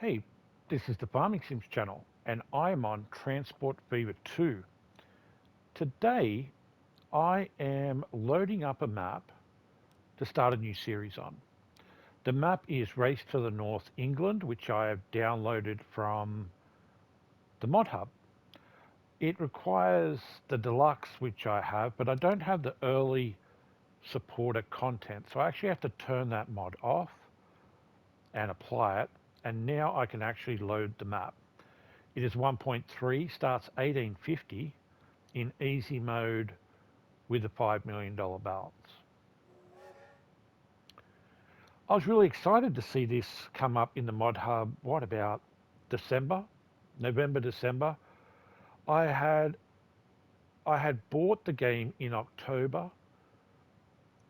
Hey, this is the Farming Sims channel, and I'm on Transport Fever 2. Today, I am loading up a map to start a new series on. The map is Race to the North England, which I have downloaded from the Mod Hub. It requires the deluxe, which I have, but I don't have the early supporter content, so I actually have to turn that mod off and apply it, and now I can actually load the map. It is 1.3, starts 1850 in easy mode with a $5 million balance. I was really excited to see this come up in the Mod Hub, what about December? November, December. I had I had bought the game in October,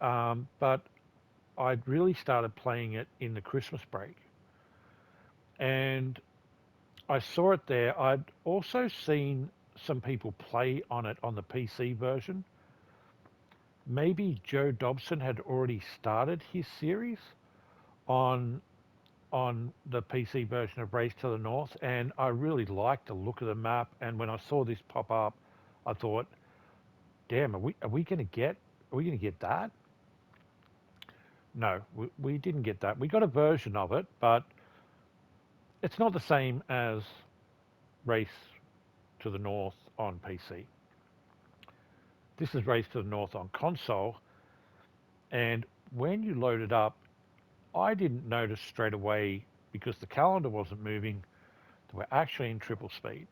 but I'd really started playing it in the Christmas break. And I saw it there. I'd also seen some people play on it on the PC version. Maybe Joe Dobson had already started his series on the PC version of Race to the North, and I really liked the look of the map. And when I saw this pop up, I thought, "Damn, are we gonna get that?" No, we didn't get that. We got a version of it, but it's not the same as Race to the North on PC. This is Race to the North on console, and when you load it up, I didn't notice straight away because the calendar wasn't moving that we're actually in triple speed.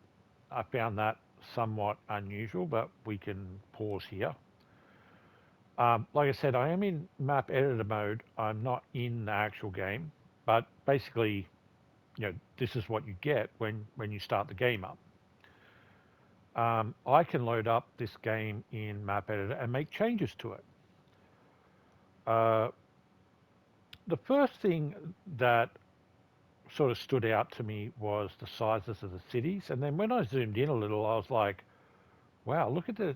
I found that somewhat unusual, but we can pause here. Like I said, I am in map editor mode. I'm not in the actual game, but basically, this is what you get when you start the game up. I can load up this game in map editor and make changes to it. Uh, the first thing that sort of stood out to me was the sizes of the cities, and then when I zoomed in a little, I was like, wow, look at the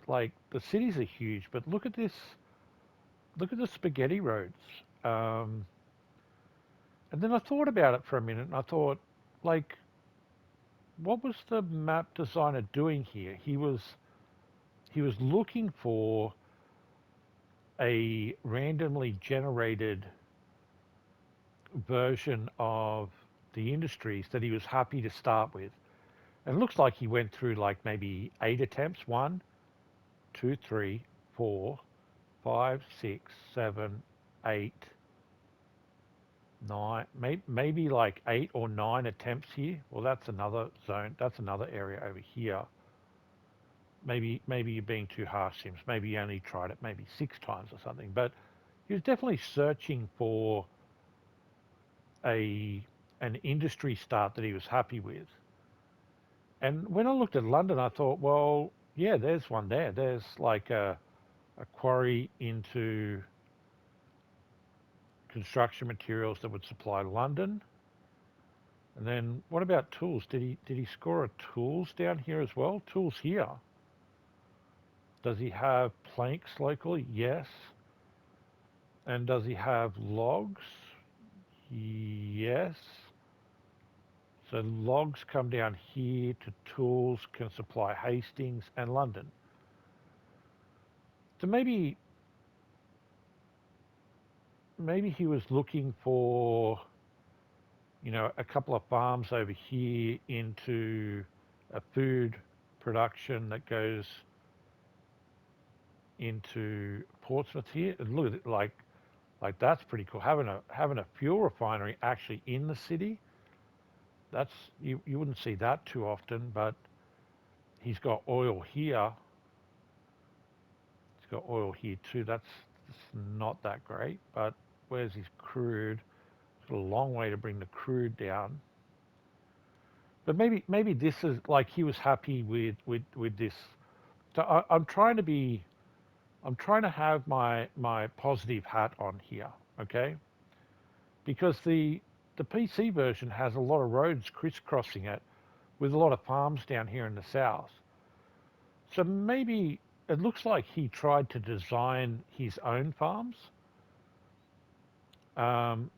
cities are huge, but look at the spaghetti roads. Um, and then I thought about it for a minute, and I thought, like, what was the map designer doing here? He was looking for a randomly generated version of the industries that he was happy to start with. And it looks like he went through like maybe 8 attempts. 1, 2, 3, 4, 5, 6, 7, 8, 9, maybe like 8 or 9 attempts here. Well, that's another zone. That's another area over here. Maybe you're being too harsh, Sims. Maybe you only tried it maybe 6 times or something. But he was definitely searching for a an industry start that he was happy with. And when I looked at London, I thought, well, yeah, there's one there. There's like a quarry into construction materials that would supply London. And then what about tools? Did he score a tools down here as well? Tools here. Does he have planks locally? Yes. And does he have logs? Yes. So logs come down here to tools, can supply Hastings and London. So maybe he was looking for, a couple of farms over here into a food production that goes into Portsmouth here. And look at it, like that's pretty cool. Having a fuel refinery actually in the city. That's you wouldn't see that too often, but he's got oil here. He's got oil here too. That's not that great, but where's his crude? It's got a long way to bring the crude down. But maybe this is like he was happy with this. So I'm trying to have my positive hat on here, okay? Because the PC version has a lot of roads crisscrossing it with a lot of farms down here in the south. So maybe it looks like he tried to design his own farms. Um,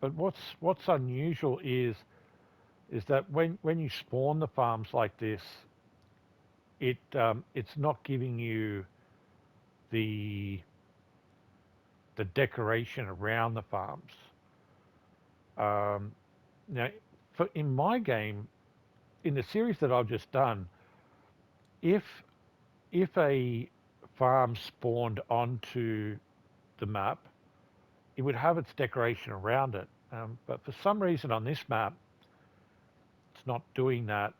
but what's unusual is that when you spawn the farms like this, it's not giving you the the decoration around the farms. Um, Now, in my game, in the series that I've just done, if if a farm spawned onto the map, it would have its decoration around it. But for some reason on this map, it's not doing that.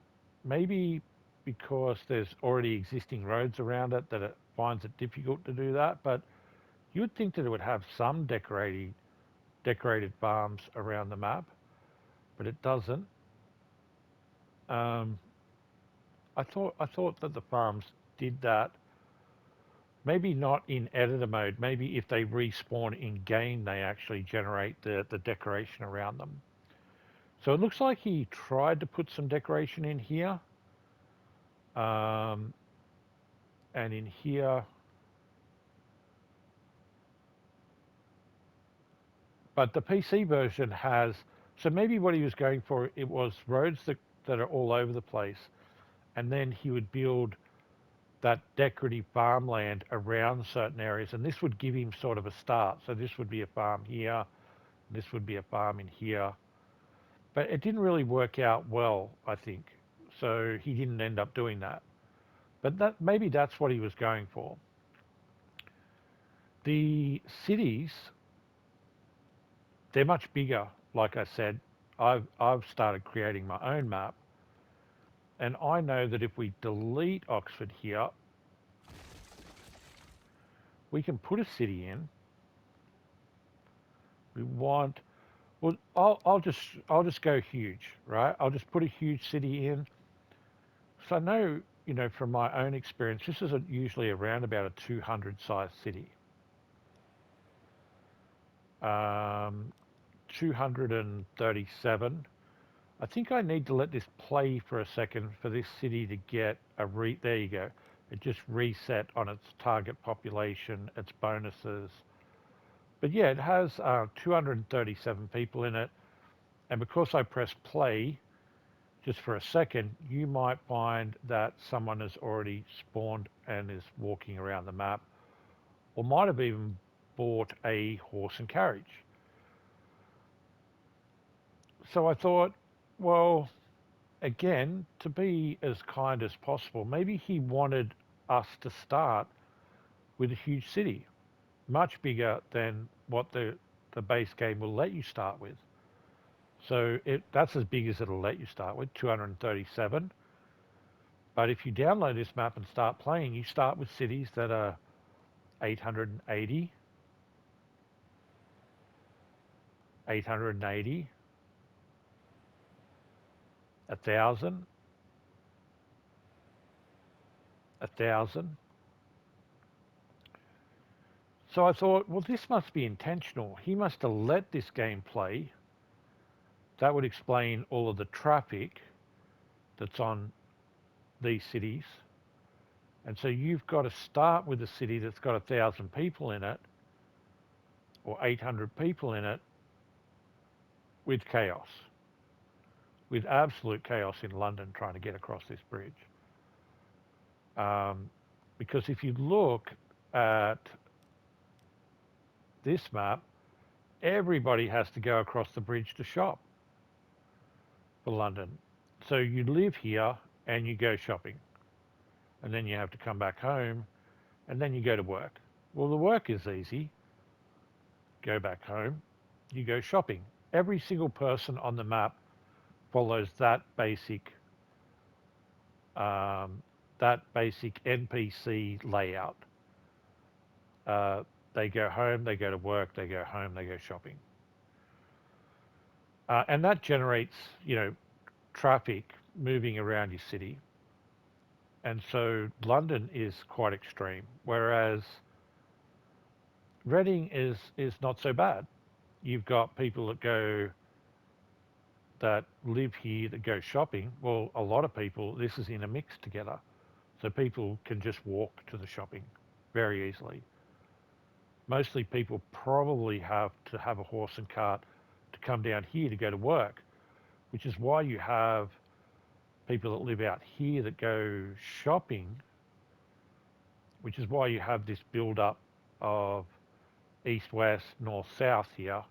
Maybe because there's already existing roads around it that it finds it difficult to do that. But you would think that it would have some decorated farms around the map, but it doesn't. Um, I thought that the farms did that. Maybe not in editor mode. Maybe if they respawn in game, they actually generate the decoration around them. So it looks like he tried to put some decoration in here. Um, and in here, but the PC version has, so maybe what he was going for, it was roads that are all over the place. And then he would build that decorative farmland around certain areas. And this would give him sort of a start. So this would be a farm here. This would be a farm in here. But it didn't really work out well, I think. So he didn't end up doing that. But that maybe that's what he was going for. The cities, they're much bigger. Like I said, I've started creating my own map. And I know that if we delete Oxford here, we can put a city in. We want, well, I'll just go huge, right? I'll just put a huge city in. So I know, from my own experience, this is usually around about a 200 size city. 237. I think I need to let this play for a second for this city to get there you go. It just reset on its target population, its bonuses. But yeah, it has 237 people in it. And because I press play just for a second, you might find that someone has already spawned and is walking around the map, or might have even bought a horse and carriage. So I thought, well, again, to be as kind as possible, maybe he wanted us to start with a huge city, much bigger than what the base game will let you start with. So that's as big as it'll let you start with, 237. But if you download this map and start playing, you start with cities that are 880, 880, 1,000, 1,000. So I thought, well, this must be intentional. He must have let this game play. That would explain all of the traffic that's on these cities. And so you've got to start with a city that's got 1,000 people in it, or 800 people in it, with chaos, with absolute chaos in London trying to get across this bridge. Because if you look at this map, everybody has to go across the bridge to shop for London. So you live here and you go shopping, and then you have to come back home, and then you go to work. Well, the work is easy. Go back home, you go shopping. Every single person on the map follows that basic NPC layout. They go home, they go to work, they go home, they go shopping. And that generates, traffic moving around your city. And so London is quite extreme, whereas Reading is not so bad. You've got people that live here that go shopping. Well, a lot of people, this is in a mix together. So people can just walk to the shopping very easily. Mostly people probably have to have a horse and cart to come down here to go to work, which is why you have people that live out here that go shopping, which is why you have this build-up of east-west, north-south here,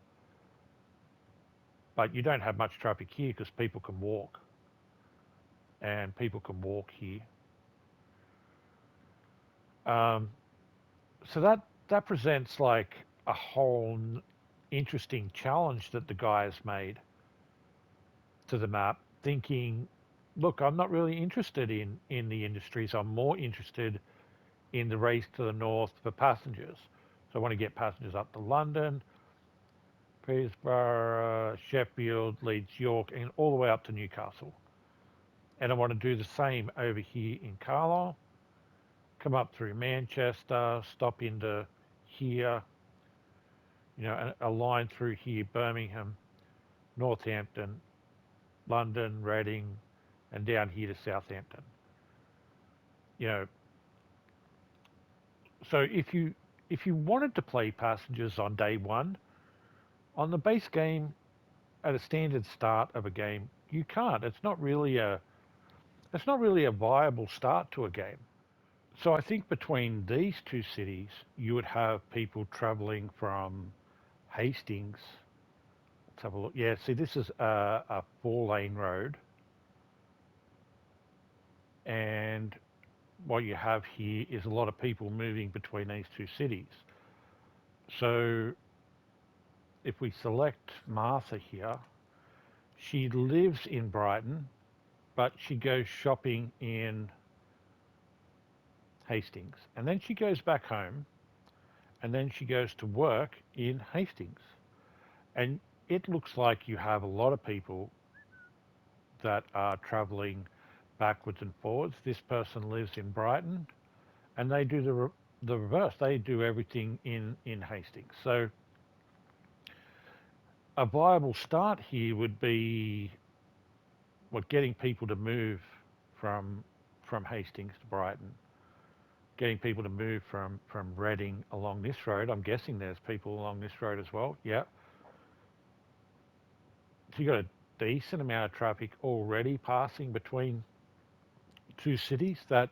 but you don't have much traffic here because people can walk, and people can walk here. So that presents like a whole interesting challenge that the guy has made to the map, thinking, look, I'm not really interested in the industries. I'm more interested in the race to the north for passengers. So I want to get passengers up to London, Peterborough, Sheffield, Leeds, York, and all the way up to Newcastle. And I want to do the same over here in Carlisle, come up through Manchester, stop into here, a line through here, Birmingham, Northampton, London, Reading, and down here to Southampton. So if you wanted to play passengers on day one, on the base game, at a standard start of a game, you can't. It's not really a viable start to a game. So I think between these two cities, you would have people travelling from Hastings. Let's have a look. Yeah, see, this is a 4-lane road, and what you have here is a lot of people moving between these two cities. So if we select Martha here, she lives in Brighton, but she goes shopping in Hastings. And then she goes back home, and then she goes to work in Hastings. And it looks like you have a lot of people that are travelling backwards and forwards. This person lives in Brighton, and they do the reverse. They do everything in Hastings. So a viable start here would be getting people to move from Hastings to Brighton, getting people to move from Reading along this road. I'm guessing there's people along this road as well. Yeah. So you've got a decent amount of traffic already passing between two cities that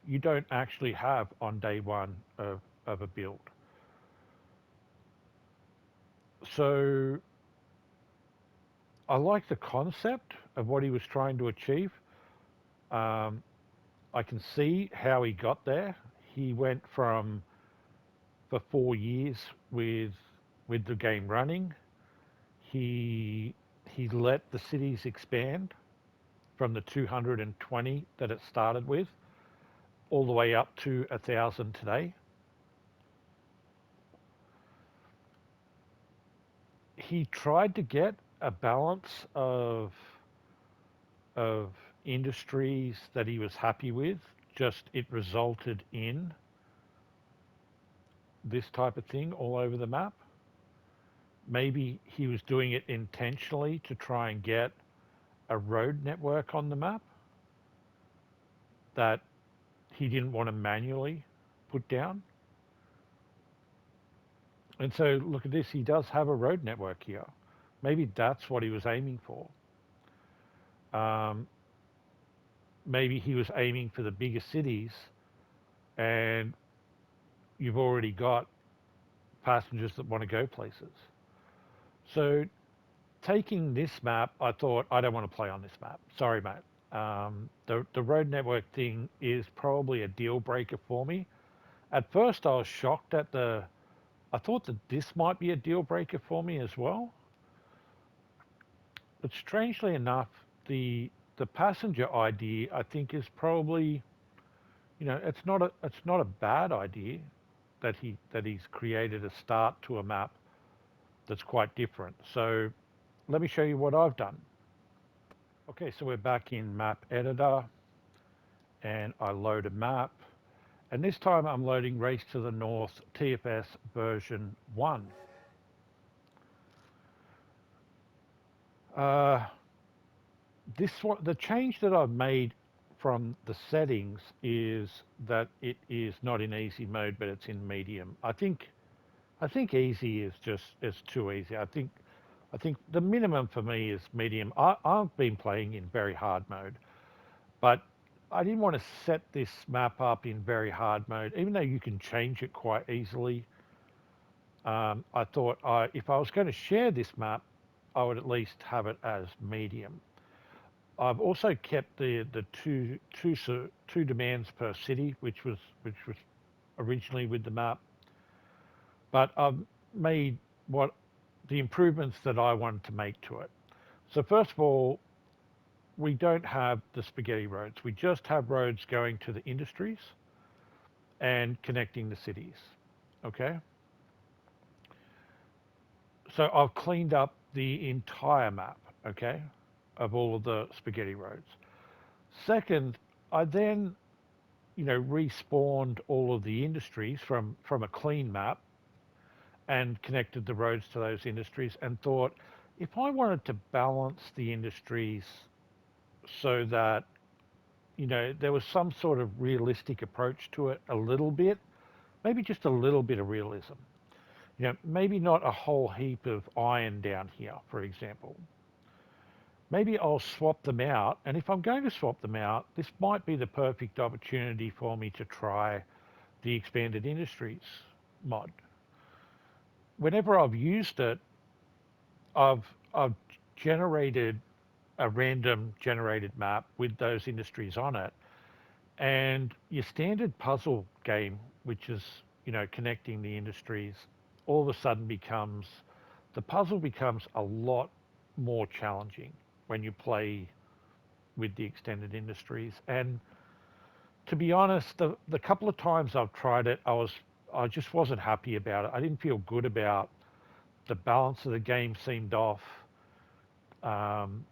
you don't actually have on day one of a build. So I like the concept of what he was trying to achieve. I can see how he got there. He went for 4 years with the game running. He let the cities expand from the 220 that it started with all the way up to 1,000 today. He tried to get a balance of industries that he was happy with, just it resulted in this type of thing all over the map. Maybe he was doing it intentionally to try and get a road network on the map that he didn't want to manually put down. And so look at this, he does have a road network here. Maybe that's what he was aiming for. Maybe he was aiming for the bigger cities, and you've already got passengers that want to go places. So taking this map, I thought, I don't want to play on this map. Sorry, mate. The road network thing is probably a deal breaker for me. At first, I was shocked at I thought that this might be a deal breaker for me as well. But strangely enough, the passenger idea, I think, is probably, it's not a bad idea that he's created a start to a map that's quite different. So let me show you what I've done. Okay, so we're back in map editor, and I load a map, and this time I'm loading Race to the North TFS version 1. The change that I've made from the settings is that it is not in easy mode, but it's in medium. I think easy is too easy. I think I think the minimum for me is medium. I've been playing in very hard mode, but I didn't want to set this map up in very hard mode, even though you can change it quite easily. I thought if I was going to share this map, I would at least have it as medium. I've also kept the two demands per city, which was originally with the map, but I've made what the improvements that I wanted to make to it. So first of all, we don't have the spaghetti roads. We just have roads going to the industries and connecting the cities. Okay. So I've cleaned up the entire map. Okay, of all of the spaghetti roads. Second, I then respawned all of the industries from a clean map and connected the roads to those industries and thought if I wanted to balance the industries so that there was some sort of realistic approach to it a little bit, maybe just a little bit of realism. Maybe not a whole heap of iron down here, for example. Maybe I'll swap them out, and if I'm going to swap them out, this might be the perfect opportunity for me to try the expanded industries mod. Whenever I've used it, I've generated a random generated map with those industries on it, and your standard puzzle game, which is connecting the industries, all of a sudden the puzzle becomes a lot more challenging when you play with the extended industries. And to be honest, the couple of times I've tried it, I just wasn't happy about it. I didn't feel good about the balance of the game seemed off. Um,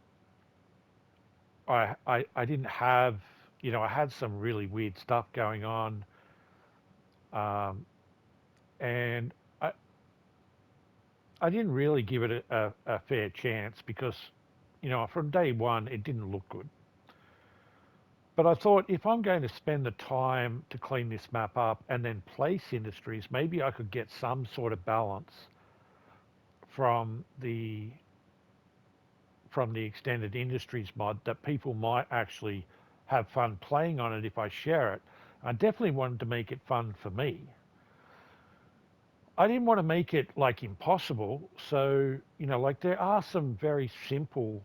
I didn't have, I had some really weird stuff going on, um, and I didn't really give it a fair chance because, from day one it didn't look good. But I thought if I'm going to spend the time to clean this map up and then place industries, maybe I could get some sort of balance from the extended industries mod that people might actually have fun playing on it if I share it. I definitely wanted to make it fun for me. I didn't want to make it like impossible. So, like there are some very simple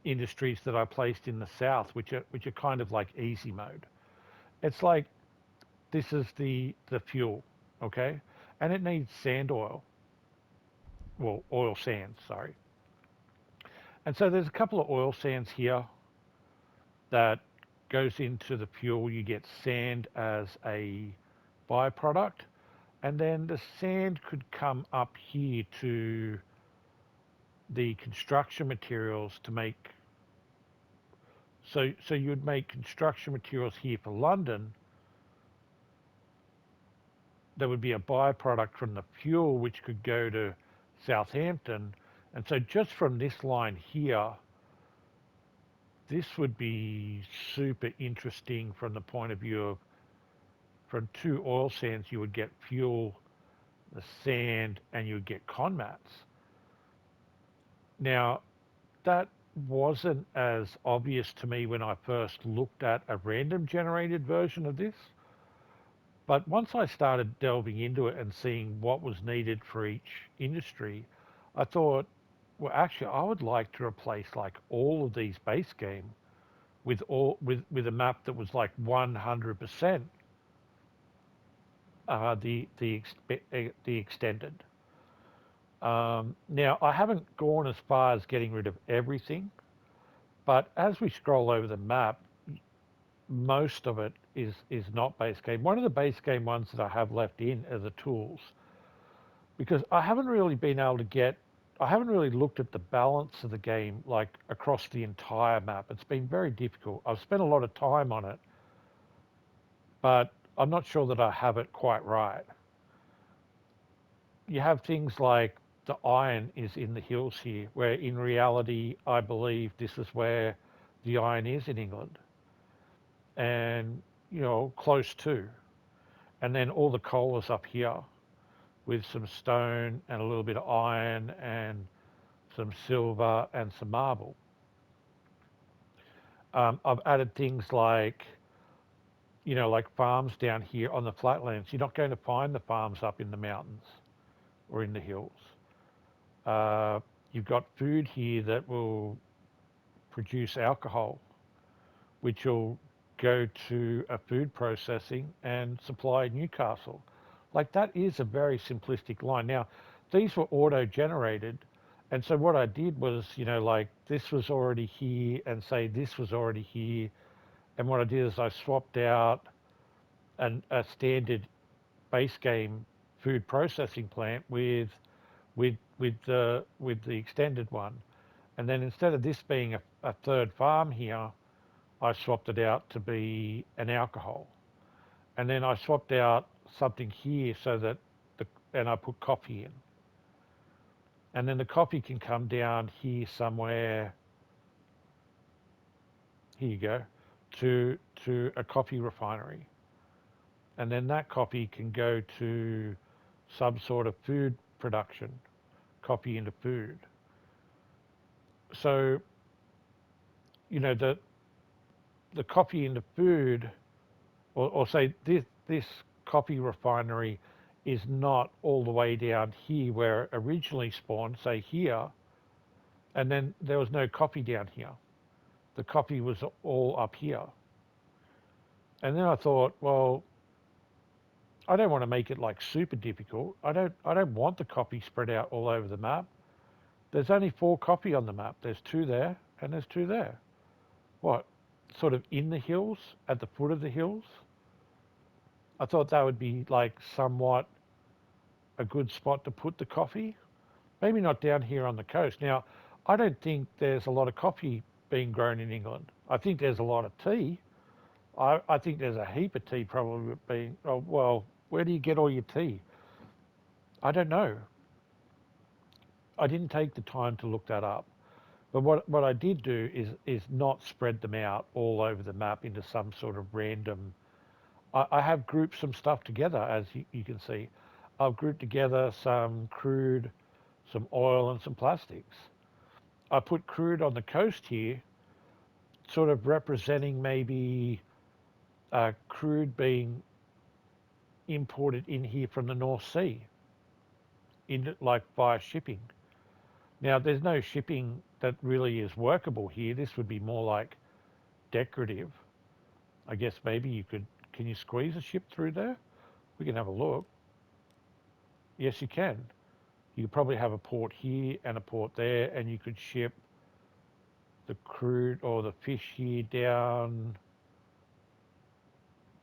industries that I placed in the south, which are kind of like easy mode. It's like this is the fuel, okay, and it needs sand oil, well, oil sands, sorry. And so there's a couple of oil sands here that goes into the fuel. You get sand as a byproduct, and then the sand could come up here to the construction materials to make. So you'd make construction materials here for London. There would be a byproduct from the fuel which could go to Southampton. And so just from this line here, this would be super interesting from the point of view of from two oil sands you would get fuel, the sand, and you would get conmats. Now, that wasn't as obvious to me when I first looked at a random generated version of this. But once I started delving into it and seeing what was needed for each industry, I thought, well, actually, I would like to replace like all of these base game with a map that was like 100% the extended. Now, I haven't gone as far as getting rid of everything, but as we scroll over the map, most of it is not base game. One of the base game ones that I have left in are the tools, because I haven't really been able to get, I haven't really looked at the balance of the game like across the entire map. It's been very difficult. I've spent a lot of time on it, but I'm not sure that I have it quite right. You have things like the iron is in the hills here, where in reality, I believe this is where the iron is in England, and close to. And then all the coal is up here with some stone and a little bit of iron and some silver, and some marble. I've added things like, like farms down here on the flatlands. You're not going to find the farms up in the mountains or in the hills. Uh, you've got food here that will produce alcohol, which will go to a food processing and supply Newcastle. Like that is a very simplistic line. Now, these were auto generated. And so what I did was, like this was already here and say this was already here. And what I did is I swapped out a standard base game food processing plant with the extended one. And then instead of this being a third farm here, I swapped it out to be an alcohol. And then I swapped out something here so that and I put coffee in. And then the coffee can come down here somewhere, here you go, to a coffee refinery. And then that coffee can go to some sort of food production, coffee into food. So, the coffee into food, or say this coffee refinery is not all the way down here where it originally spawned, say here, and then there was no coffee down here. The coffee was all up here. And then I thought, well, I don't want to make it like super difficult. I don't want the coffee spread out all over the map. There's only 4 coffee on the map. There's 2 there and there's 2 there. What? Sort of in the hills, at the foot of the hills? I thought that would be like somewhat a good spot to put the coffee. Maybe not down here on the coast. Now, I don't think there's a lot of coffee being grown in England. I think there's a lot of tea. I think there's a heap of tea probably being, oh, well, where do you get all your tea? I don't know. I didn't take the time to look that up. But what I did do is not spread them out all over the map into some sort of random. I have grouped some stuff together, as you can see. I've grouped together some crude, some oil, and some plastics. I put crude on the coast here, sort of representing maybe crude being imported in here from the North Sea, in like via shipping. Now, there's no shipping that really is workable here. This would be more like decorative. I guess maybe can you squeeze a ship through there? We can have a look. Yes, you can. You could probably have a port here and a port there, and you could ship the crude or the fish here down.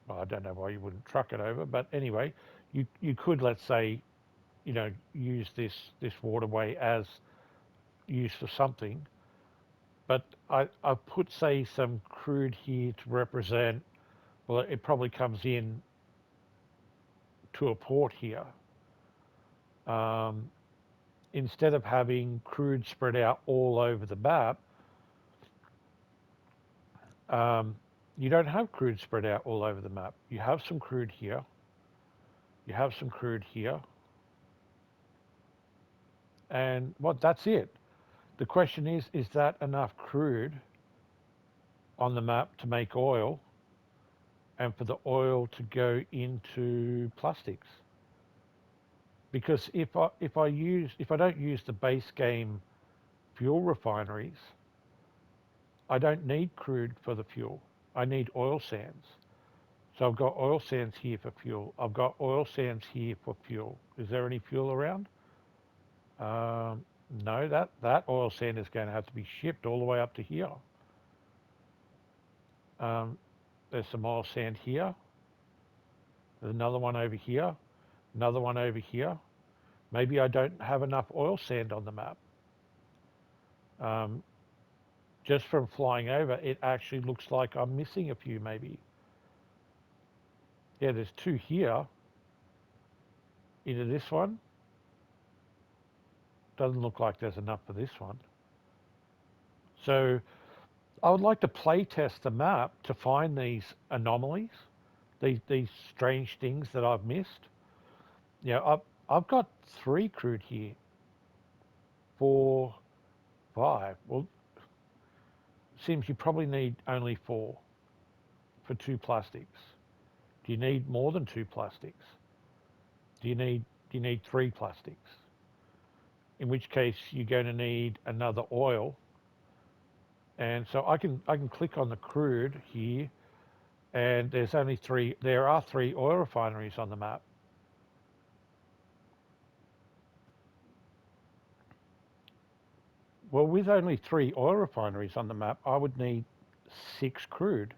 Well, I don't know why you wouldn't truck it over, but anyway, you could, let's say, use this waterway as used for something. But I put, say, some crude here to represent, well, it probably comes in to a port here. Um, Instead of having crude spread out all over the map, you don't have crude spread out all over the map. You have some crude here. You have some crude here. And that's it. The question is that enough crude on the map to make oil and for the oil to go into plastics? Because if I don't use the base game fuel refineries, I don't need crude for the fuel. I need oil sands. So I've got oil sands here for fuel. I've got oil sands here for fuel. Is there any fuel around? No, that oil sand is going to have to be shipped all the way up to here. There's some oil sand here. There's another one over here. Another one over here. Maybe I don't have enough oil sand on the map. Just from flying over, it actually looks like I'm missing a few maybe. Yeah, there's 2 here into this one. Doesn't look like there's enough for this one. So I would like to play test the map to find these anomalies, these strange things that I've missed. I've got 3 crude here, 4, 5. Well, seems you probably need only 4 for 2 plastics. Do you need more than 2 plastics? Do you need 3 plastics? In which case you're going to need another oil. And so I can click on the crude here, and there are 3 oil refineries on the map. Well, with only 3 oil refineries on the map, I would need 6 crude.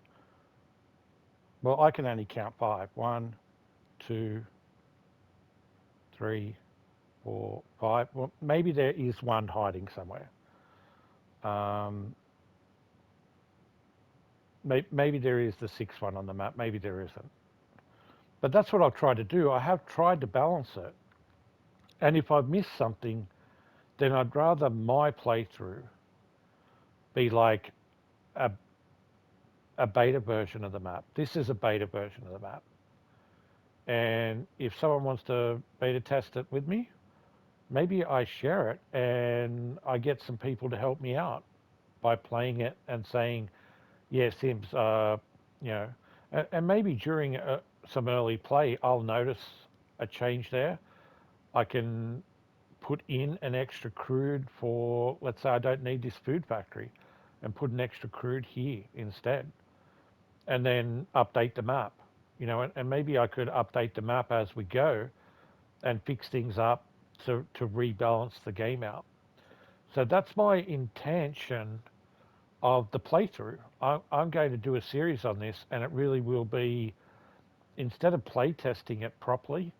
Well, I can only count 5. 1, 2, 3, 4, 5. Well, maybe there is one hiding somewhere. Um, maybe there is the 6th one on the map. Maybe there isn't. But that's what I've tried to do. I have tried to balance it. And if I've missed something, then I'd rather my playthrough be like a, a beta version of the map. This is a beta version of the map. And if someone wants to beta test it with me, maybe I share it and I get some people to help me out by playing it and saying, yeah, Sims, and maybe during some early play, I'll notice a change there. I can put in an extra crude for, let's say I don't need this food factory, and put an extra crude here instead, and then update the map, and maybe I could update the map as we go and fix things up to rebalance the game out. So that's my intention of the playthrough. I'm going to do a series on this, and it really will be, instead of play testing it properly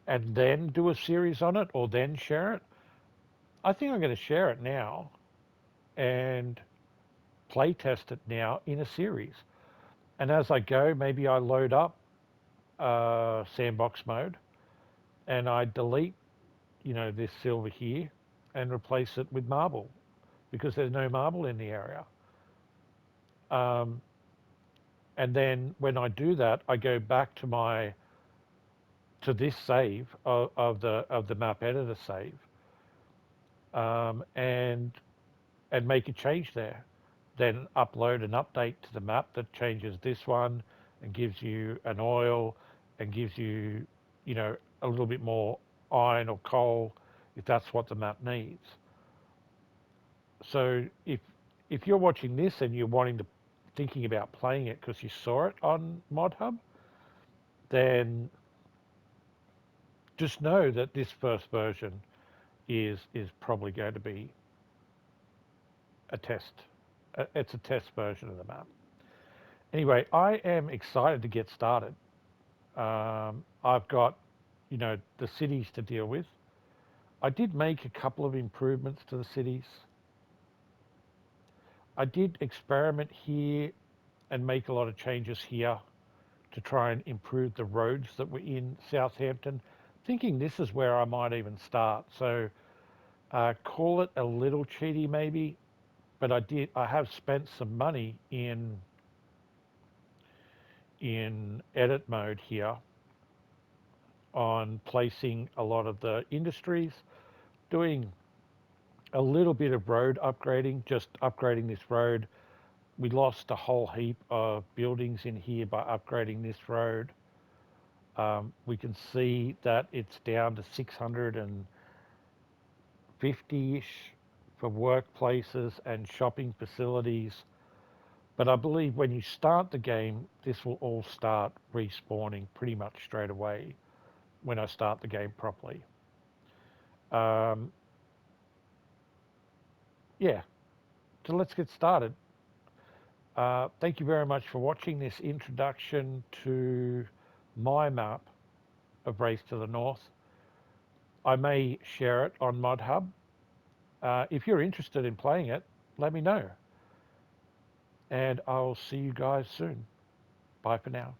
and then do a series on it or then share it, I think I'm going to share it now and play test it now in a series. And as I go, maybe I load up sandbox mode and I delete, this silver here and replace it with marble because there's no marble in the area. Um, and then when I do that, I go back to this save of the map editor save, and make a change there. Then upload an update to the map that changes this one and gives you an oil and gives you, a little bit more iron or coal if that's what the map needs. So if you're watching this and you're thinking about playing it because you saw it on ModHub, then just know that this first version is probably going to be a test. It's a test version of the map. Anyway, I am excited to get started. I've got, the cities to deal with. I did make a couple of improvements to the cities. I did experiment here and make a lot of changes here to try and improve the roads that were in Southampton, thinking this is where I might even start. So call it a little cheaty maybe, but I have spent some money in edit mode here on placing a lot of the industries, doing a little bit of road upgrading, just upgrading this road. We lost a whole heap of buildings in here by upgrading this road. We can see that it's down to 650-ish for workplaces and shopping facilities. But I believe when you start the game, this will all start respawning pretty much straight away when I start the game properly. Yeah, so let's get started. Thank you very much for watching this introduction to my map of Race to the North. I may share it on ModHub. If you're interested in playing it, let me know. And I'll see you guys soon. Bye for now.